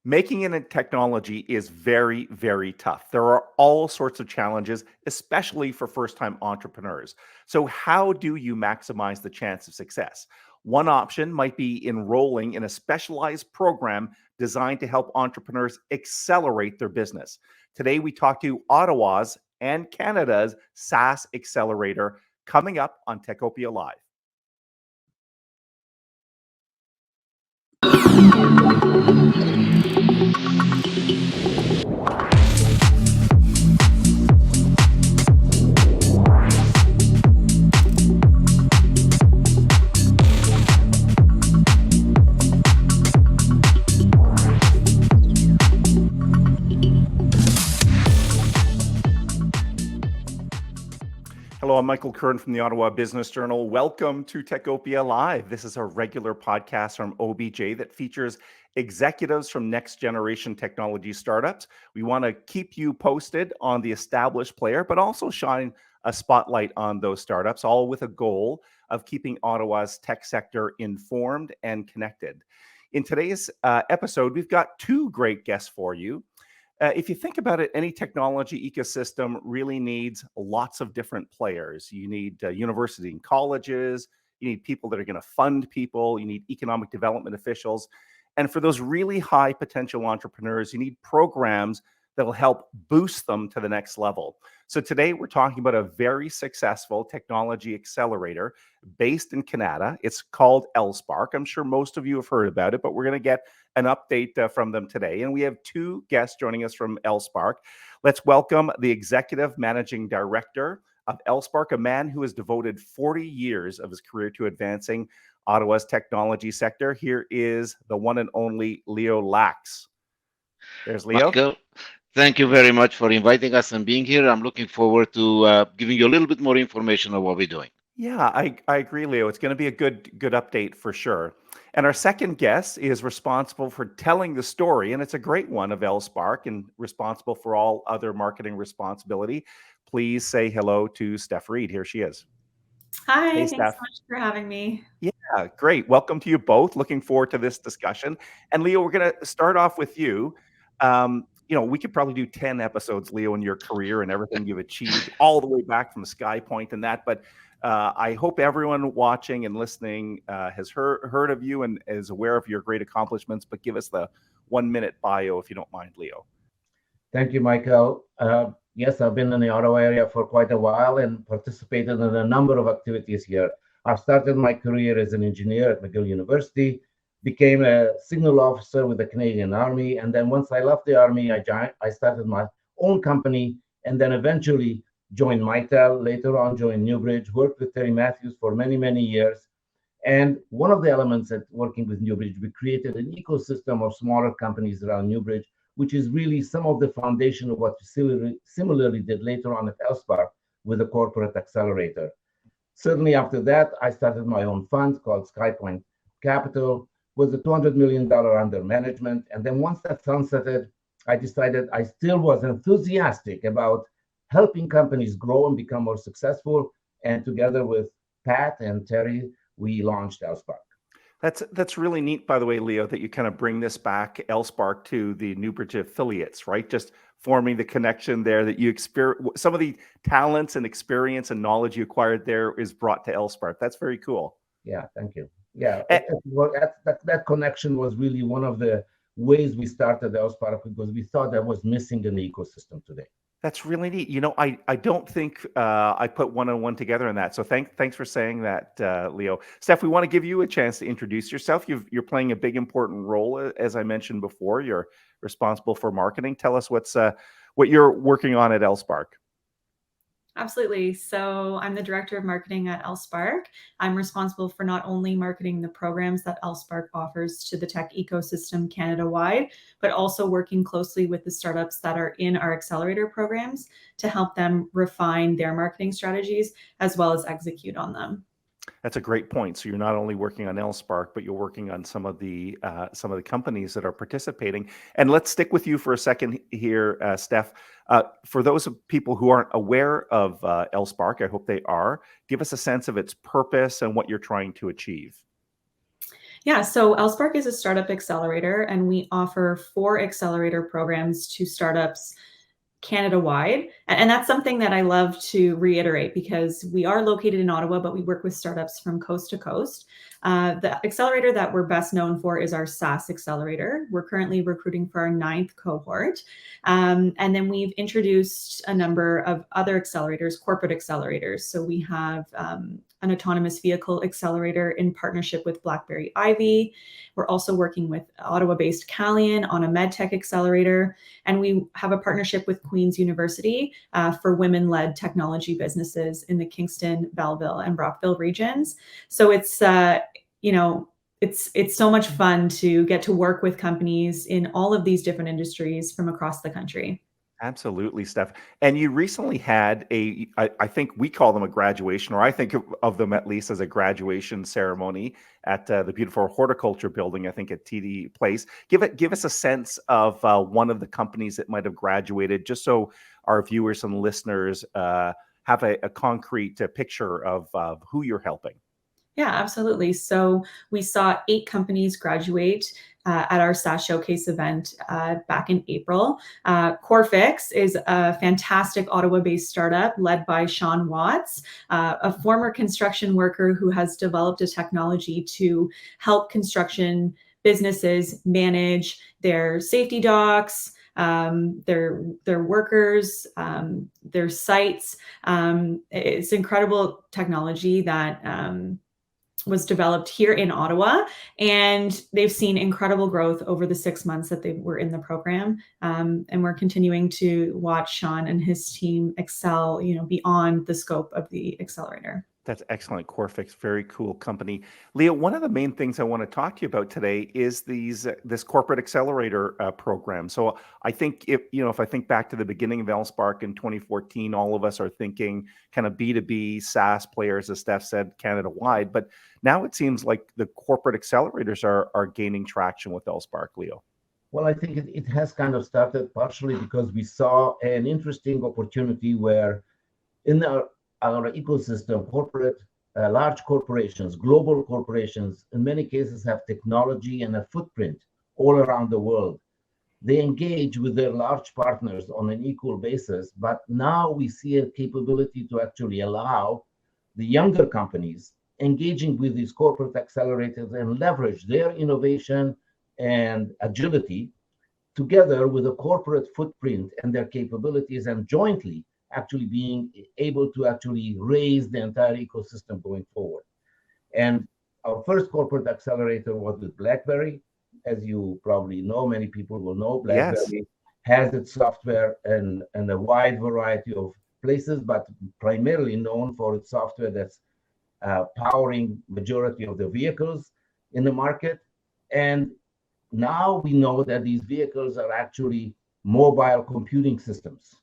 Making it in technology is very, very tough. There are all sorts of challenges, especially for first time entrepreneurs. So, how do you maximize the chance of success? One option might be enrolling in a specialized program designed to help entrepreneurs accelerate their business. Today, we talk to Ottawa's and Canada's SaaS Accelerator coming up on Techopia Live. Hello, I'm Michael Curran from the Ottawa Business Journal. Welcome to Techopia Live. This is a regular podcast from OBJ that features executives from next generation technology startups. We want to keep you posted on the established player, but also shine a spotlight on those startups, all with a goal of keeping Ottawa's tech sector informed and connected. In today's episode, we've got two great guests for you. If you think about it, any technology ecosystem really needs lots of different players. You need university and colleges, you need people that are going to fund people, you need economic development officials. And for those really high potential entrepreneurs, you need programs that will help boost them to the next level. So today we're talking about a very successful technology accelerator based in Kanata. It's called LSpark. I'm sure most of you have heard about it, but we're going to get an update from them today. And we have two guests joining us from LSpark. Let's welcome the Executive Managing Director of LSpark, a man who has devoted 40 years of his career to advancing Ottawa's technology sector. Here is the one and only Leo Lax. There's Leo. Michael, thank you very much for inviting us and being here. I'm looking forward to giving you a little bit more information on what we're doing. Yeah, I agree, Leo. It's going to be a good update for sure. And our second guest is responsible for telling the story, and it's a great one of LSpark and responsible for all other marketing responsibility. Please say hello to Stef Reid. Here she is. Hi, Hey, thanks Stef. so much for having me. Yeah, great. Welcome to you both. Looking forward to this discussion. And Leo, we're going to start off with you. We could probably do 10 episodes, Leo, in your career and everything you've achieved all the way back from SkyPoint and that. But I hope everyone watching and listening has heard of you and is aware of your great accomplishments. But give us the 1-minute bio, if you don't mind, Leo. Thank you, Michael. Yes, I've been in the Ottawa area for quite a while and participated in a number of activities here. I started my career as an engineer at McGill University, became a signal officer with the Canadian Army, and then once I left the Army, I started my own company, and then eventually joined Mitel, later on joined Newbridge, worked with Terry Matthews for many, many years. And one of the elements at working with Newbridge, we created an ecosystem of smaller companies around Newbridge, which is really some of the foundation of what we similarly did later on at LSpark with the corporate accelerator. Certainly after that, I started my own fund called SkyPoint Capital, with a $200 million under management. And then once that sunsetted, I decided I still was enthusiastic about helping companies grow and become more successful. And together with Pat and Terry, we launched LSpark. That's really neat, by the way, Leo, that you kind of bring this back, LSpark, to the Newbridge affiliates, right? Just forming the connection there that you experience. Some of the talents and experience and knowledge you acquired there is brought to LSpark. That's very cool. Yeah, thank you. Yeah, that connection was really one of the ways we started LSpark because we thought that was missing in the ecosystem today. That's really neat. I don't think I put one and one together in that. So thanks for saying that, Leo. Stef, we want to give you a chance to introduce yourself. You're playing a big, important role, as I mentioned before. You're responsible for marketing. Tell us what you're working on at LSpark. Absolutely. So I'm the director of marketing at LSpark. I'm responsible for not only marketing the programs that LSpark offers to the tech ecosystem Canada-wide, but also working closely with the startups that are in our accelerator programs to help them refine their marketing strategies as well as execute on them. That's a great point. So you're not only working on LSpark, but you're working on some of the companies that are participating. And let's stick with you for a second here, Stef. For those people who aren't aware of LSpark, I hope they are. Give us a sense of its purpose and what you're trying to achieve. Yeah, so LSpark is a startup accelerator, and we offer 4 accelerator programs to startups Canada-wide. And that's something that I love to reiterate because we are located in Ottawa, but we work with startups from coast to coast. The accelerator that we're best known for is our SaaS accelerator. We're currently recruiting for our 9th cohort. And then we've introduced a number of other accelerators, corporate accelerators. So we have an autonomous vehicle accelerator in partnership with BlackBerry Ivy. We're also working with Ottawa-based Calian on a medtech accelerator. And we have a partnership with Queen's University for women-led technology businesses in the Kingston, Belleville, and Brockville regions. So it's, it's so much fun to get to work with companies in all of these different industries from across the country. Absolutely, Steph. And you recently had I think we call them a graduation, or I think of them at least as a graduation ceremony at the beautiful horticulture building, I think at TD Place. Give us a sense of one of the companies that might have graduated, just so our viewers and listeners have a concrete picture of who you're helping. Yeah, absolutely. So we saw 8 companies graduate at our SaaS Showcase event back in April. Corefix is a fantastic Ottawa-based startup led by Sean Watts, a former construction worker who has developed a technology to help construction businesses manage their safety docs, their workers, their sites. It's incredible technology that was developed here in Ottawa, and they've seen incredible growth over the 6 months that they were in the program. And we're continuing to watch Sean and his team excel, beyond the scope of the accelerator. That's excellent. Corefix, very cool company. Leo, one of the main things I want to talk to you about today is this corporate accelerator program. So I think if I think back to the beginning of LSpark in 2014, all of us are thinking kind of B2B SaaS players, as Steph said, Canada-wide. But now it seems like the corporate accelerators are gaining traction with LSpark, Leo. Well, I think it has kind of started partially because we saw an interesting opportunity where in our ecosystem, large corporations, global corporations, in many cases have technology and a footprint all around the world. They engage with their large partners on an equal basis, but now we see a capability to actually allow the younger companies engaging with these corporate accelerators and leverage their innovation and agility together with a corporate footprint and their capabilities, and jointly actually being able to actually raise the entire ecosystem going forward. And our first corporate accelerator was with BlackBerry. As you probably know, many people will know, BlackBerry has its software in a wide variety of places, but primarily known for its software that's powering majority of the vehicles in the market. And now we know that these vehicles are actually mobile computing systems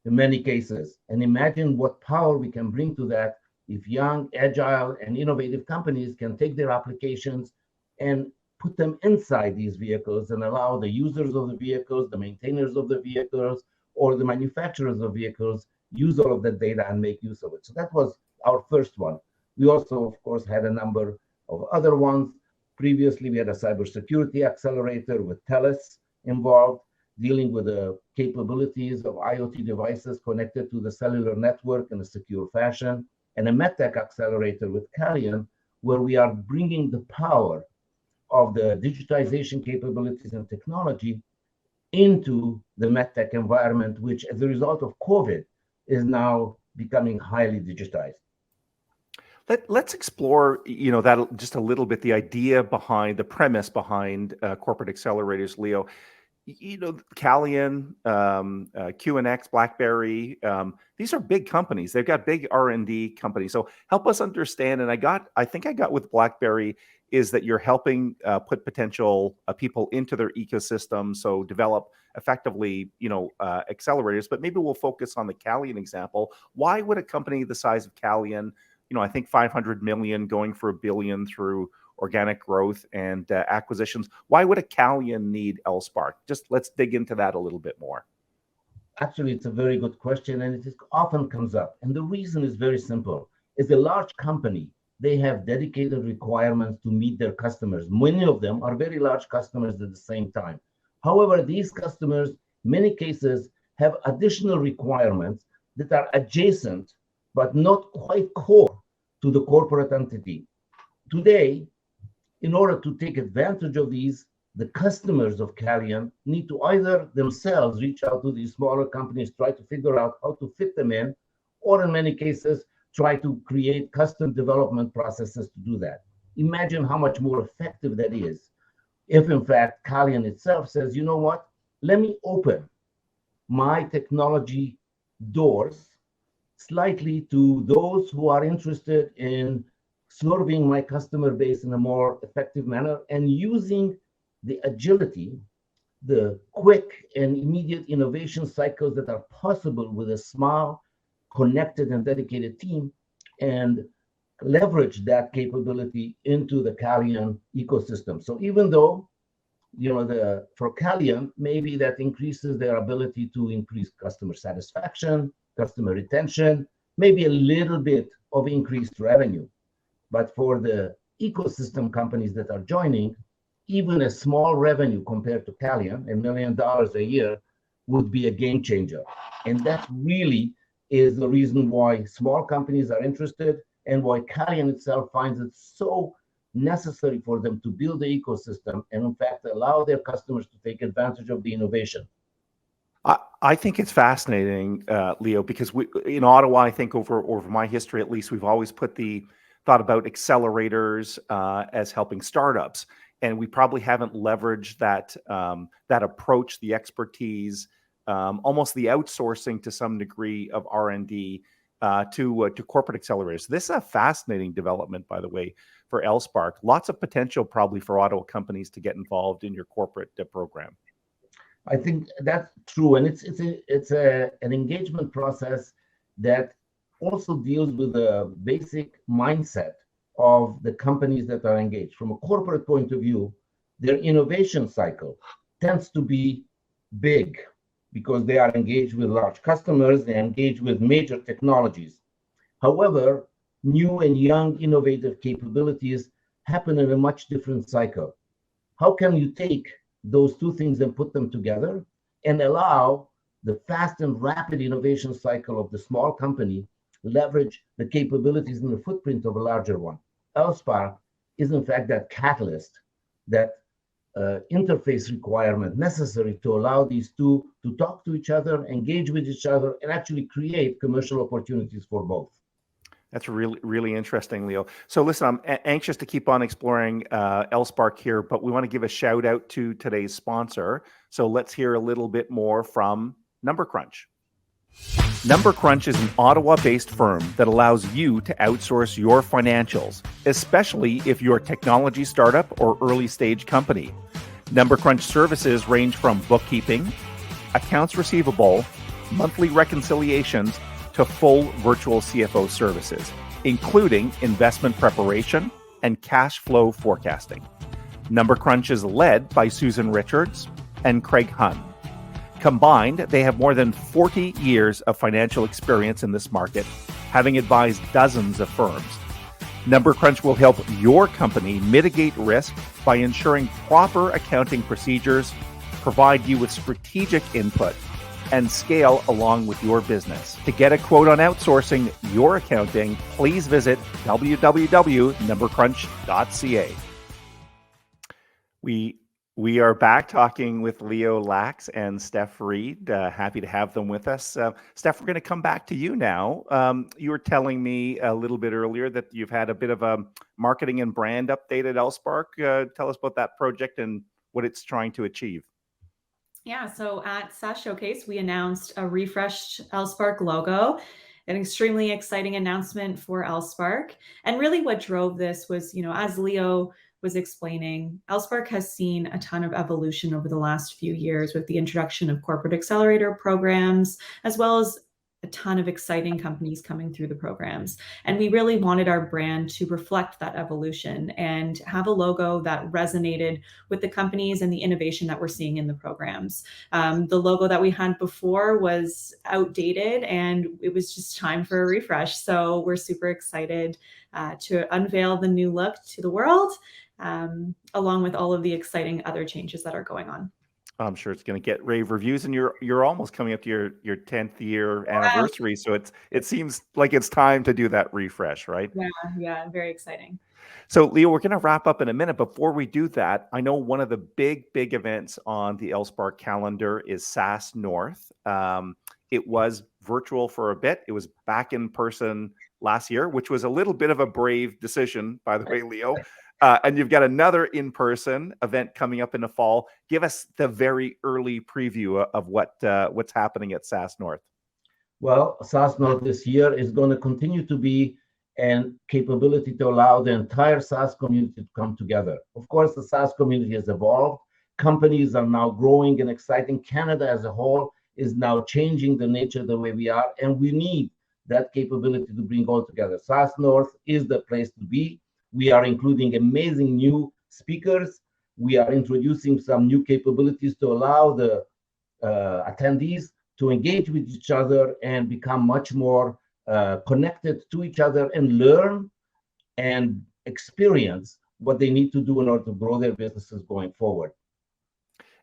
in many cases. And imagine what power we can bring to that if young, agile, and innovative companies can take their applications and put them inside these vehicles and allow the users of the vehicles, the maintainers of the vehicles, or the manufacturers of vehicles use all of that data and make use of it. So that was our first one. We also, of course, had a number of other ones. Previously, we had a cybersecurity accelerator with TELUS involved, dealing with the capabilities of IoT devices connected to the cellular network in a secure fashion, and a medtech accelerator with Calian, where we are bringing the power of the digitization capabilities and technology into the medtech environment, which as a result of COVID is now becoming highly digitized. Let's explore, that just a little bit, the idea behind, the premise behind corporate accelerators, Leo. Calian, QNX, BlackBerry, these are big companies. They've got big R&D companies. So help us understand. And I think I got with BlackBerry is that you're helping put potential people into their ecosystem. So develop effectively, accelerators. But maybe we'll focus on the Calian example. Why would a company the size of Calian, I think 500 million going for $1 billion through organic growth and acquisitions. Why would a Calian need LSpark? Just let's dig into that a little bit more. Actually, it's a very good question, and it often comes up. And the reason is very simple. Is a large company they have dedicated requirements to meet their customers. Many of them are very large customers at the same time. However, these customers, many cases, have additional requirements that are adjacent but not quite core to the corporate entity. Today, in order to take advantage of these, the customers of Calian need to either themselves reach out to these smaller companies, try to figure out how to fit them in, or in many cases, try to create custom development processes to do that. Imagine how much more effective that is if, in fact, Calian itself says, you know what, let me open my technology doors slightly to those who are interested in serving my customer base in a more effective manner and using the agility, the quick and immediate innovation cycles that are possible with a small, connected and dedicated team, and leverage that capability into the Calian ecosystem. So even though, for Calian, maybe that increases their ability to increase customer satisfaction, customer retention, maybe a little bit of increased revenue. But for the ecosystem companies that are joining, even a small revenue compared to Calian, $1 million a year, would be a game changer. And that really is the reason why small companies are interested and why Calian itself finds it so necessary for them to build the ecosystem and, in fact, allow their customers to take advantage of the innovation. I think it's fascinating, Leo, because in Ottawa, I think over my history at least, we've always thought about accelerators as helping startups, and we probably haven't leveraged that approach, the expertise, almost the outsourcing to some degree of R&D to corporate accelerators. This is a fascinating development, by the way, for LSpark. Lots of potential probably for Ottawa companies to get involved in your corporate program. I think that's true, and it's an engagement process that also deals with the basic mindset of the companies that are engaged. From a corporate point of view, their innovation cycle tends to be big because they are engaged with large customers, they engage with major technologies. However, new and young innovative capabilities happen in a much different cycle. How can you take those two things and put them together and allow the fast and rapid innovation cycle of the small company leverage the capabilities and the footprint of a larger one? LSpark is, in fact, that catalyst, that interface requirement necessary to allow these two to talk to each other, engage with each other, and actually create commercial opportunities for both. That's really, really interesting, Leo. So listen, I'm anxious to keep on exploring LSpark here, but we want to give a shout out to today's sponsor. So let's hear a little bit more from NumberCrunch. NumberCrunch is an Ottawa-based firm that allows you to outsource your financials, especially if you're a technology startup or early-stage company. NumberCrunch services range from bookkeeping, accounts receivable, monthly reconciliations, to full virtual CFO services, including investment preparation and cash flow forecasting. NumberCrunch is led by Susan Richards and Craig Hunn. Combined, they have more than 40 years of financial experience in this market, having advised dozens of firms. NumberCrunch will help your company mitigate risk by ensuring proper accounting procedures, provide you with strategic input, and scale along with your business. To get a quote on outsourcing your accounting, please visit www.numbercrunch.ca. We are back talking with Leo Lax and Stef Reid. Happy to have them with us. Stef, we're going to come back to you now. You were telling me a little bit earlier that you've had a bit of a marketing and brand update at LSpark. Tell us about that project and what it's trying to achieve. Yeah, so at SaaS Showcase, we announced a refreshed LSpark logo, an extremely exciting announcement for LSpark. And really what drove this was, as Leo was explaining, LSpark has seen a ton of evolution over the last few years with the introduction of corporate accelerator programs, as well as a ton of exciting companies coming through the programs. And we really wanted our brand to reflect that evolution and have a logo that resonated with the companies and the innovation that we're seeing in the programs. The logo that we had before was outdated and it was just time for a refresh. So we're super excited to unveil the new look to the world, along with all of the exciting other changes that are going on. I'm sure it's going to get rave reviews, and you're almost coming up to your 10th year anniversary, so it seems like it's time to do that refresh, right? Yeah, very exciting. So, Leo, we're going to wrap up in a minute. Before we do that, I know one of the big events on the LSpark calendar is SaaS North. It was virtual for a bit. It was back in person last year, which was a little bit of a brave decision, by the way, Leo. And you've got another in-person event coming up in the fall. Give us the very early preview of what's happening at SaaS North. Well, SaaS North this year is going to continue to be a capability to allow the entire SaaS community to come together. Of course, the SaaS community has evolved. Companies are now growing and exciting. Canada as a whole is now changing the nature of the way we are, and we need that capability to bring all together. SaaS North is the place to be. We are including amazing new speakers. We are introducing some new capabilities to allow the attendees to engage with each other and become much more connected to each other and learn and experience what they need to do in order to grow their businesses going forward.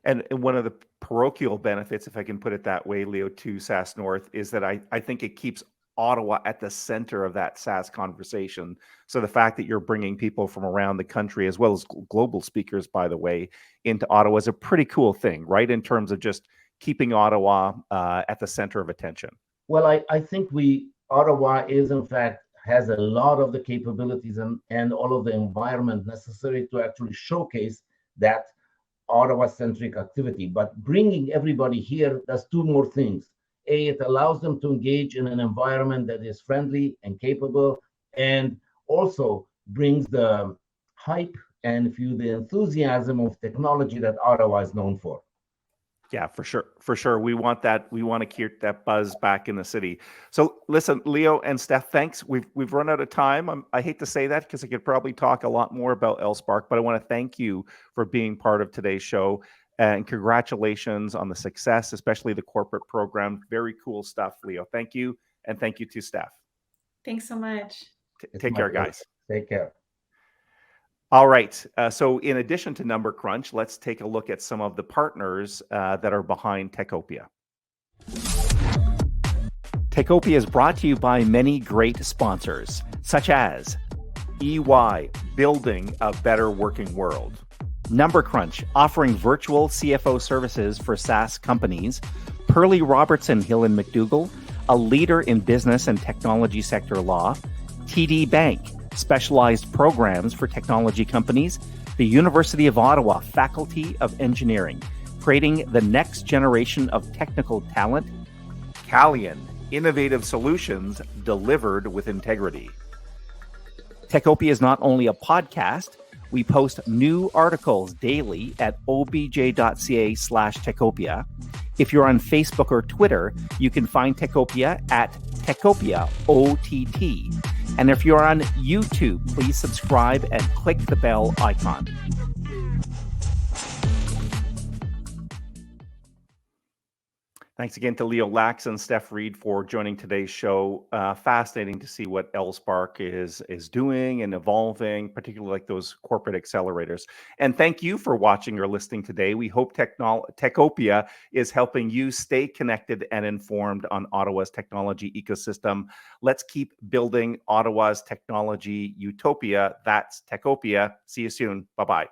And one of the parochial benefits, if I can put it that way, Leo, to SaaS North is that I think it keeps Ottawa at the center of that SaaS conversation. So the fact that you're bringing people from around the country, as well as global speakers, by the way, into Ottawa is a pretty cool thing, right? In terms of just keeping Ottawa at the center of attention. Well, I think Ottawa is, in fact, has a lot of the capabilities and all of the environment necessary to actually showcase that Ottawa-centric activity. But bringing everybody here does two more things. A, it allows them to engage in an environment that is friendly and capable, and also brings the hype and the enthusiasm of technology that Ottawa is known for. Yeah, for sure. We want that. We want to keep that buzz back in the city. So listen, Leo and Stef, thanks. We've run out of time. I hate to say that because I could probably talk a lot more about LSpark, but I want to thank you for being part of today's show. And congratulations on the success, especially the corporate program. Very cool stuff, Leo. Thank you. And thank you to Stef. Thanks so much. Take care, guys. Take care. All right. So in addition to Number Crunch, let's take a look at some of the partners that are behind Techopia. Techopia is brought to you by many great sponsors, such as EY, building a better working world. Number Crunch, offering virtual CFO services for SaaS companies. Pearly Robertson Hill and McDougall, a leader in business and technology sector law. TD Bank, specialized programs for technology companies. The University of Ottawa Faculty of Engineering, creating the next generation of technical talent. Calian, innovative solutions delivered with integrity. Techopia is not only a podcast. We post new articles daily at obj.ca/Techopia. If you're on Facebook or Twitter, you can find Techopia at Techopia OTT. And if you're on YouTube, please subscribe and click the bell icon. Thanks again to Leo Lax and Stef Reid for joining today's show. Fascinating to see what LSpark is doing and evolving, particularly like those corporate accelerators. And thank you for watching or listening today. We hope Techopia is helping you stay connected and informed on Ottawa's technology ecosystem. Let's keep building Ottawa's technology utopia. That's Techopia. See you soon. Bye-bye.